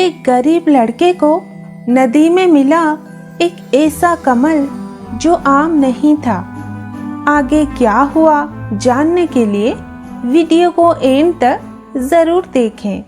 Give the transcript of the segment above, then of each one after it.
एक गरीब लड़के को नदी में मिला एक ऐसा कमल जो आम नहीं था। आगे क्या हुआ जानने के लिए वीडियो को एंड तक जरूर देखें।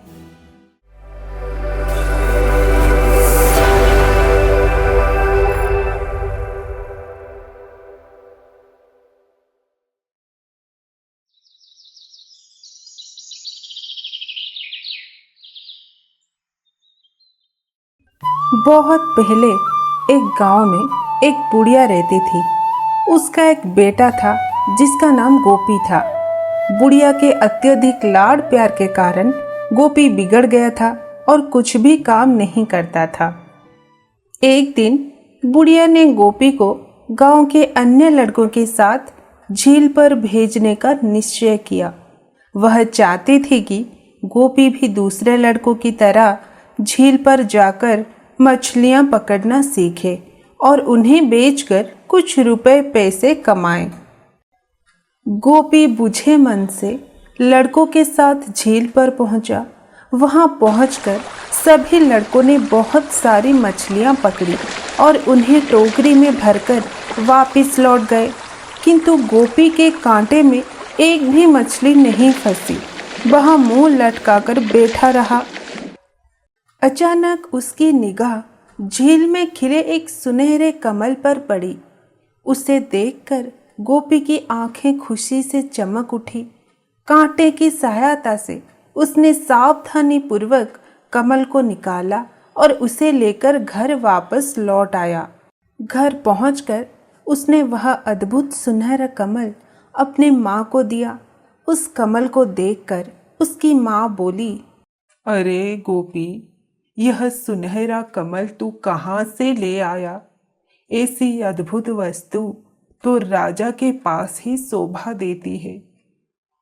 बहुत पहले एक गांव में एक बुढ़िया रहती थी। उसका एक बेटा था जिसका नाम गोपी था। बुढ़िया के अत्यधिक लाड प्यार के कारण गोपी बिगड़ गया था और कुछ भी काम नहीं करता था। एक दिन बुढ़िया ने गोपी को गांव के अन्य लड़कों के साथ झील पर भेजने का निश्चय किया। वह चाहती थी कि गोपी भी दूसरे लड़कों की तरह झील पर जाकर मछलियां पकड़ना सीखे और उन्हें बेचकर कुछ रुपए पैसे कमाए। गोपी बुझे मन से लड़कों के साथ झील पर पहुंचा। वहां पहुंचकर सभी लड़कों ने बहुत सारी मछलियां पकड़ी और उन्हें टोकरी में भरकर वापस लौट गए, किंतु गोपी के कांटे में एक भी मछली नहीं फंसी। वह मुंह लटकाकर बैठा रहा। अचानक उसकी निगाह झील में खिले एक सुनहरे कमल पर पड़ी। उसे देखकर गोपी की आंखें खुशी से चमक उठी। कांटे की सहायता से उसने सावधानी पूर्वक कमल को निकाला और उसे लेकर घर वापस लौट आया। घर पहुंचकर उसने वह अद्भुत सुनहरा कमल अपने माँ को दिया। उस कमल को देखकर उसकी माँ बोली, अरे गोपी, यह सुनहरा कमल तू कहाँ से ले आया? ऐसी अद्भुत वस्तु तो राजा के पास ही शोभा देती है।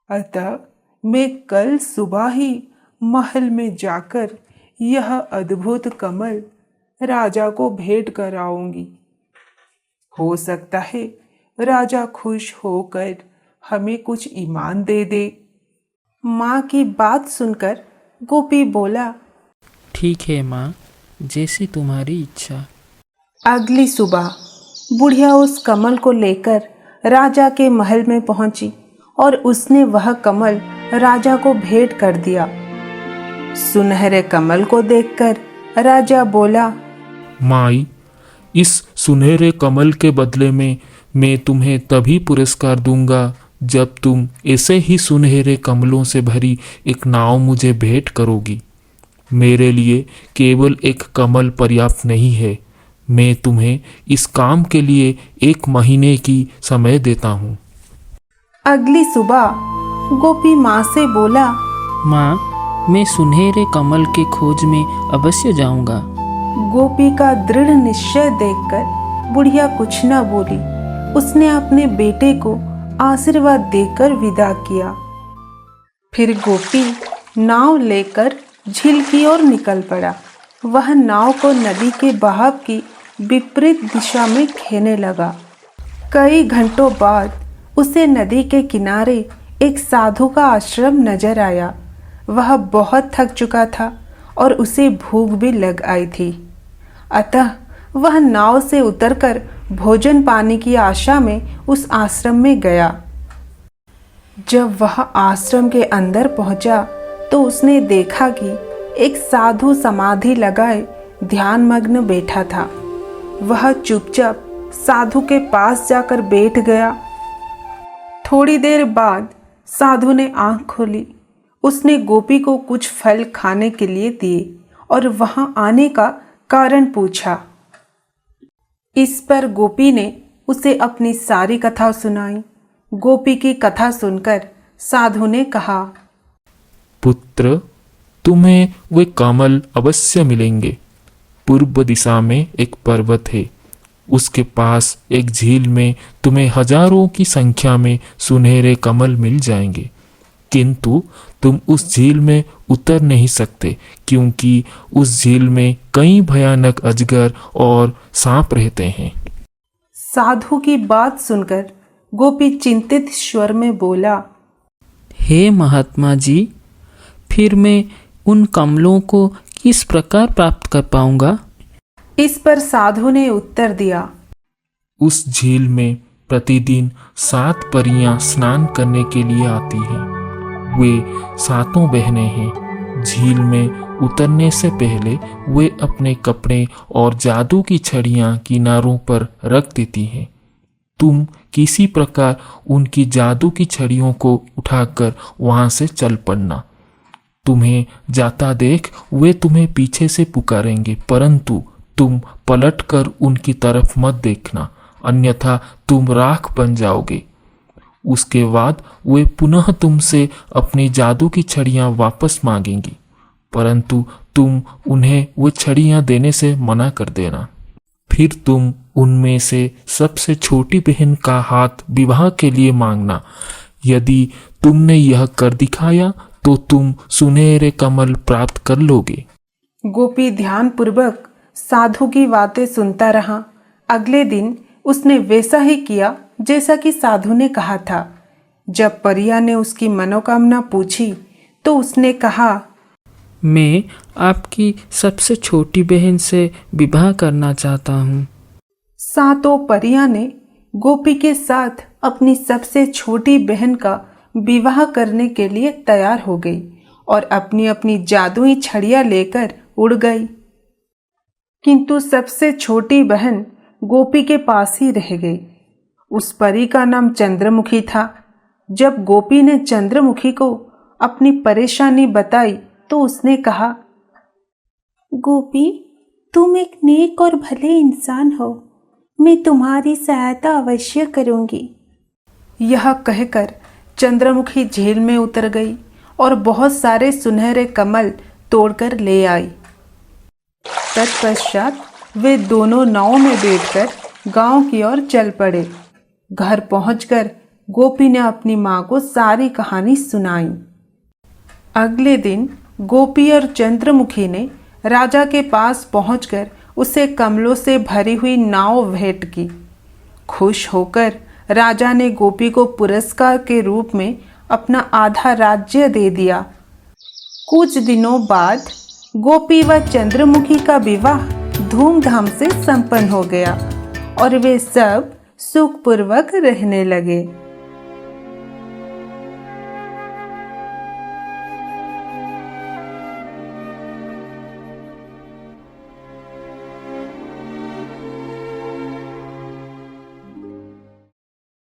अतः मैं कल सुबह ही महल में जाकर यह अद्भुत कमल राजा को भेंट कराऊंगी। हो सकता है राजा खुश होकर हमें कुछ इनाम दे दे। माँ की बात सुनकर गोपी बोला, ठीक है माँ, जैसी तुम्हारी इच्छा। अगली सुबह बुढ़िया उस कमल को लेकर राजा के महल में पहुंची और उसने वह कमल राजा को भेंट कर दिया। सुनहरे कमल को देखकर राजा बोला, माई, इस सुनहरे कमल के बदले में मैं तुम्हें तभी पुरस्कार दूंगा जब तुम ऐसे ही सुनहरे कमलों से भरी एक नाव मुझे भेंट करोगी। मेरे लिए केवल एक कमल पर्याप्त नहीं है। मैं तुम्हें इस काम के लिए 1 महीने की समय देता हूँ। अगली सुबह गोपी माँ से बोला, माँ, मैं सुनहरे कमल के खोज में अवश्य जाऊंगा। गोपी का दृढ़ निश्चय देखकर बुढ़िया कुछ न बोली। उसने अपने बेटे को आशीर्वाद देकर विदा किया। फिर गोपी नाव लेकर झील की ओर निकल पड़ा। वह नाव को नदी के बहाव की विपरीत दिशा में खेने लगा। कई घंटों बाद उसे नदी के किनारे एक साधु का आश्रम नजर आया। वह बहुत थक चुका था और उसे भूख भी लग आई थी। अतः वह नाव से उतरकर भोजन पाने की आशा में उस आश्रम में गया। जब वह आश्रम के अंदर पहुंचा तो उसने देखा कि एक साधु समाधि लगाए ध्यानमग्न बैठा था। वह चुपचाप साधु के पास जाकर बैठ गया। थोड़ी देर बाद साधु ने आंख खोली। उसने गोपी को कुछ फल खाने के लिए दिए और वहां आने का कारण पूछा। इस पर गोपी ने उसे अपनी सारी कथा सुनाई। गोपी की कथा सुनकर साधु ने कहा, पुत्र, तुम्हें वे कमल अवश्य मिलेंगे। पूर्व दिशा में एक पर्वत है। उसके पास एक झील में तुम्हें हजारों की संख्या में सुनहरे कमल मिल जाएंगे, किंतु तुम उस झील में उतर नहीं सकते क्योंकि उस झील में कई भयानक अजगर और सांप रहते हैं। साधु की बात सुनकर गोपी चिंतित स्वर में बोला, हे महात्मा जी, फिर मैं उन कमलों को किस प्रकार प्राप्त कर पाऊंगा? इस पर साधु ने उत्तर दिया, उस झील में प्रतिदिन 7 परियां स्नान करने के लिए आती हैं। वे 7 बहनें हैं। झील में उतरने से पहले वे अपने कपड़े और जादू की छड़ियां किनारों पर रख देती हैं। तुम किसी प्रकार उनकी जादू की छड़ियों को उठाकर वहां से चल पड़ना। तुम्हें जाता देख वे तुम्हें पीछे से पुकारेंगे, परंतु तुम पलटकर उनकी तरफ मत देखना, अन्यथा तुम राख बन जाओगे। उसके बाद वे पुनः तुमसे अपनी जादू की छड़ियां वापस मांगेंगी, परंतु तुम उन्हें वो छड़ियां देने से मना कर देना। फिर तुम उनमें से सबसे छोटी बहन का हाथ विवाह के लिए मांगना। यदि तुमने यह कर दिखाया तो तुम सुनहरे कमल प्राप्त कर लोगे। गोपी ध्यानपूर्वक साधु की बातें सुनता रहा। अगले दिन उसने वैसा ही किया जैसा कि साधु ने कहा था। जब परिया ने उसकी मनोकामना पूछी तो उसने कहा, मैं आपकी सबसे छोटी बहन से विवाह करना चाहता हूँ। 7 परिया ने गोपी के साथ अपनी सबसे छोटी बहन का विवाह करने के लिए तैयार हो गई और अपनी अपनी जादुई छड़ियां लेकर उड़ गई। किंतु सबसे छोटी बहन गोपी के पास ही रह गई। उस परी का नाम चंद्रमुखी था। जब गोपी ने चंद्रमुखी को अपनी परेशानी बताई तो उसने कहा, गोपी, तुम एक नेक और भले इंसान हो, मैं तुम्हारी सहायता अवश्य करूंगी। यह कहकर चंद्रमुखी झील में उतर गई और बहुत सारे सुनहरे कमल तोड़कर ले आई। तत्पश्चात वे दोनों नाव में बैठकर गांव की ओर चल पड़े। घर पहुंचकर गोपी ने अपनी मां को सारी कहानी सुनाई। अगले दिन गोपी और चंद्रमुखी ने राजा के पास पहुंचकर उसे कमलों से भरी हुई नाव भेंट की। खुश होकर राजा ने गोपी को पुरस्कार के रूप में अपना आधा राज्य दे दिया। कुछ दिनों बाद गोपी व चंद्रमुखी का विवाह धूमधाम से संपन्न हो गया और वे सब सुखपूर्वक रहने लगे।